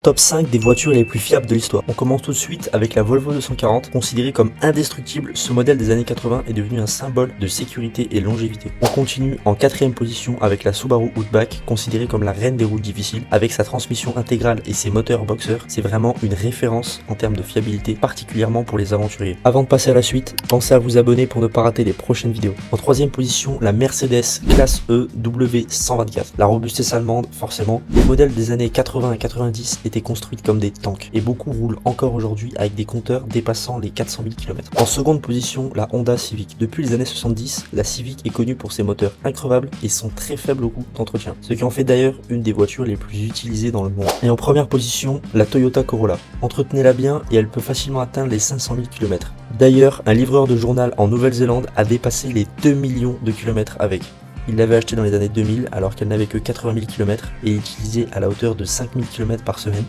Top 5 des voitures les plus fiables de l'histoire. On commence tout de suite avec la Volvo 240. Considérée comme indestructible, ce modèle des années 80 est devenu un symbole de sécurité et longévité. On continue en 4ème position avec la Subaru Outback, considérée comme la reine des routes difficiles. Avec sa transmission intégrale et ses moteurs boxer, c'est vraiment une référence en termes de fiabilité, particulièrement pour les aventuriers. Avant de passer à la suite, pensez à vous abonner pour ne pas rater les prochaines vidéos. En 3ème position, la Mercedes classe E W124. La robustesse allemande, forcément. Les modèles des années 80 et 90 étaient construites comme des tanks et beaucoup roulent encore aujourd'hui avec des compteurs dépassant les 400 000 km. En seconde position, la Honda Civic. Depuis les années 70, la Civic est connue pour ses moteurs increvables et son très faible coût d'entretien, ce qui en fait d'ailleurs une des voitures les plus utilisées dans le monde. Et en première position, la Toyota Corolla. Entretenez-la bien et elle peut facilement atteindre les 500 000 km. D'ailleurs, un livreur de journal en Nouvelle-Zélande a dépassé les 2 millions de kilomètres avec. Il l'avait acheté dans les années 2000 alors qu'elle n'avait que 80 000 km et utilisée à la hauteur de 5 000 km par semaine.